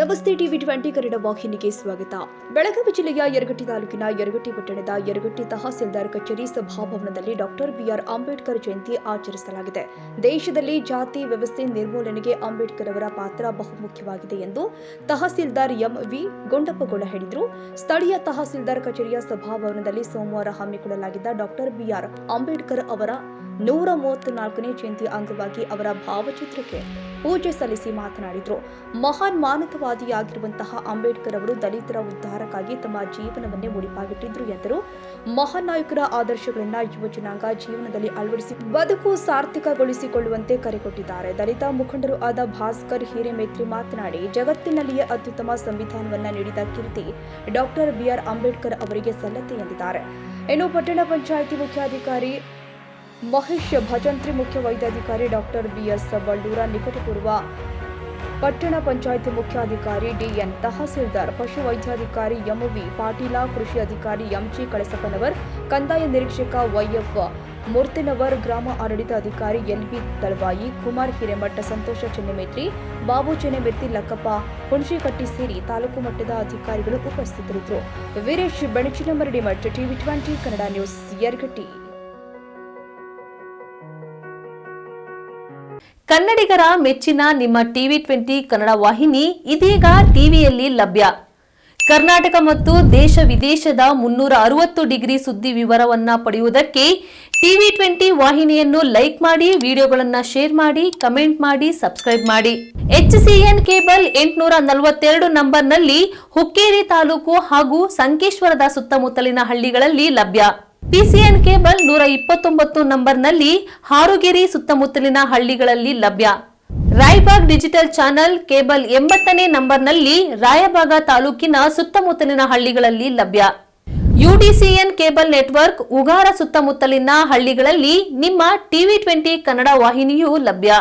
ನಮಸ್ತೆ ಟಿವಿ 20 ಕನ್ನಡ ವಾಹಿನಿಗೆ ಸ್ವಾಗತ. ಬೆಳಗಾವಿ ಜಿಲ್ಲೆಯ ಯರಗಟ್ಟಿ ತಾಲೂಕಿನ ಯರಗಟ್ಟಿ ಪಟ್ಟಣದ ಯರಗಟ್ಟಿ ತಹಸೀಲ್ದಾರ್ ಕಚೇರಿ ಸಭಾಭವನದಲ್ಲಿ ಡಾಕ್ಟರ್ ಬಿಆರ್ ಅಂಬೇಡ್ಕರ್ ಜಯಂತಿ ಆಚರಿಸಲಾಗಿದೆ. ದೇಶದಲ್ಲಿ ಜಾತಿ ವ್ಯವಸ್ಥೆ ನಿರ್ಮೂಲನೆಗೆ ಅಂಬೇಡ್ಕರ್ ಅವರ ಪಾತ್ರ ಬಹುಮುಖ್ಯವಾಗಿದೆ ಎಂದು ತಹಸೀಲ್ದಾರ್ ಎಂವಿ ಗುಂಡಪ್ಪಗೌಡ ಹೇಳಿದರು. ಸ್ಥಳೀಯ ತಹಸೀಲ್ದಾರ್ ಕಚೇರಿಯ ಸಭಾಭವನದಲ್ಲಿ ಸೋಮವಾರ ಹಮ್ಮಿಕೊಳ್ಳಲಾಗಿದ್ದ ಡಾಕ್ಟರ್ ಬಿಆರ್ ಅಂಬೇಡ್ಕರ್ ಅವರ 134ನೇ ಜಯಂತಿ ಅಂಗವಾಗಿ ಅವರ ಭಾವಚಿತ್ರಕ್ಕೆ ಪೂಜೆ ಸಲ್ಲಿಸಿ ಮಾತನಾಡಿದರು. ಮಹಾನ್ ಮಾನವತಾವಾದಿಯಾಗಿರುವಂತಹ ಅಂಬೇಡ್ಕರ್ ಅವರು ದಲಿತರ ಉದ್ಧಾರಕ್ಕಾಗಿ ತಮ್ಮ ಜೀವನವನ್ನೇ ಮುಡಿಪಾಗಿಟ್ಟಿದ್ರು ಎಂದರು. ಮಹಾನ್ ನಾಯಕರ ಆದರ್ಶಗಳನ್ನು ಯುವ ಜನಾಂಗ ಜೀವನದಲ್ಲಿ ಅಳವಡಿಸಿ ಬದುಕು ಸಾರ್ಥಕಗೊಳಿಸಿಕೊಳ್ಳುವಂತೆ ಕರೆ ಕೊಟ್ಟಿದ್ದಾರೆ. ದಲಿತ ಮುಖಂಡರು ಆದ ಭಾಸ್ಕರ್ ಹಿರೇಮೇತ್ರಿ ಮಾತನಾಡಿ, ಜಗತ್ತಿನಲ್ಲಿಯೇ ಅತ್ಯುತ್ತಮ ಸಂವಿಧಾನವನ್ನ ನೀಡಿದ ಕೀರ್ತಿ ಡಾಕ್ಟರ್ ಬಿಆರ್ ಅಂಬೇಡ್ಕರ್ ಅವರಿಗೆ ಸಲ್ಲತ್ತೆ ಎಂದಿದ್ದಾರೆ. ಇನ್ನು ಪಟ್ಟಣ ಪಂಚಾಯಿತಿ ಮುಖ್ಯಾಧಿಕಾರಿ ಮಹೇಶ್ ಭಜಂತ್ರಿ, ಮುಖ್ಯ ವೈದ್ಯಾಧಿಕಾರಿ ಡಾಕ್ಟರ್ ಬಿಎಸ್ ಬಳ್ಳೂರ, ನಿಕಟಪೂರ್ವ ಪಟ್ಟಣ ಪಂಚಾಯಿತಿ ಮುಖ್ಯಾಧಿಕಾರಿ ಡಿಎನ್, ತಹಸೀಲ್ದಾರ್ ಪಶು ವೈದ್ಯಾಧಿಕಾರಿ ಎಂವಿ ಪಾಟೀಲ, ಕೃಷಿ ಅಧಿಕಾರಿ ಎಂಜಿ ಕಳಸಪ್ಪನವರ್, ಕಂದಾಯ ನಿರೀಕ್ಷಕ ವೈಎಫ್ ಮೂರ್ತಿನವರ್, ಗ್ರಾಮ ಆಡಳಿತ ಅಧಿಕಾರಿ ಎಲ್ಬಿ ತಳವಾಯಿ, ಕುಮಾರ್ ಹಿರೇಮಠ, ಸಂತೋಷ ಚೆನ್ನೆಮೇತ್ರಿ, ಬಾಬು ಚೆನ್ನೆಮೇತ್ರಿ, ಲಕ್ಕಪ್ಪ ಹುಣಶಿಕಟ್ಟಿ ಸೇರಿ ತಾಲೂಕು ಮಟ್ಟದ ಅಧಿಕಾರಿಗಳು ಉಪಸ್ಥಿತರಿದ್ದರು. ವೀರೇಶ್ ಬೆಣಚಿನಮರಡಿ ಮಠ, ಟಿವಿ 20 ಕನ್ನಡ ನ್ಯೂಸ್, ಯರಗಟ್ಟಿ. ಕನ್ನಡಿಗರ ಮೆಚ್ಚಿನ ನಿಮ್ಮ ಟಿವಿ 20 ಕನ್ನಡ ವಾಹಿನಿ ಇದೀಗ ಟಿವಿಯಲ್ಲಿ ಲಭ್ಯ. ಕರ್ನಾಟಕ ಮತ್ತು ದೇಶ ವಿದೇಶದ 360 ಡಿಗ್ರಿ ಸುದ್ದಿ ವಿವರವನ್ನ ಪಡೆಯುವುದಕ್ಕೆ ಟಿವಿ 20 ವಾಹಿನಿಯನ್ನು ಲೈಕ್ ಮಾಡಿ, ವಿಡಿಯೋಗಳನ್ನು ಶೇರ್ ಮಾಡಿ, ಕಮೆಂಟ್ ಮಾಡಿ, ಸಬ್ಸ್ಕ್ರೈಬ್ ಮಾಡಿ. HCN ಕೇಬಲ್ 842 ನಂಬರ್ನಲ್ಲಿ ಹುಕ್ಕೇರಿ ತಾಲೂಕು ಹಾಗೂ ಸಂಕೇಶ್ವರದ ಸುತ್ತಮುತ್ತಲಿನ ಹಳ್ಳಿಗಳಲ್ಲಿ ಲಭ್ಯ. PCN ಕೇಬಲ್ 129 ನಂಬರ್ನಲ್ಲಿ ಹಾರುಗೆರೆ ಸುತ್ತಮುತ್ತಲಿನ ಹಳ್ಳಿಗಳಲ್ಲಿ ಲಭ್ಯ. ರಾಯಬಾಗ್ ಡಿಜಿಟಲ್ ಚಾನೆಲ್ ಕೇಬಲ್ 80ನೇ ನಂಬರ್ನಲ್ಲಿ ರಾಯಬಾಗ ತಾಲೂಕಿನ ಸುತ್ತಮುತ್ತಲಿನ ಹಳ್ಳಿಗಳಲ್ಲಿ ಲಭ್ಯ. UDCN ಕೇಬಲ್ ನೆಟ್ವರ್ಕ್ ಉಗಾರ ಸುತ್ತಮುತ್ತಲಿನ ಹಳ್ಳಿಗಳಲ್ಲಿ ನಿಮ್ಮ ಟಿವಿ 20 ಕನ್ನಡ ವಾಹಿನಿಯೂ ಲಭ್ಯ.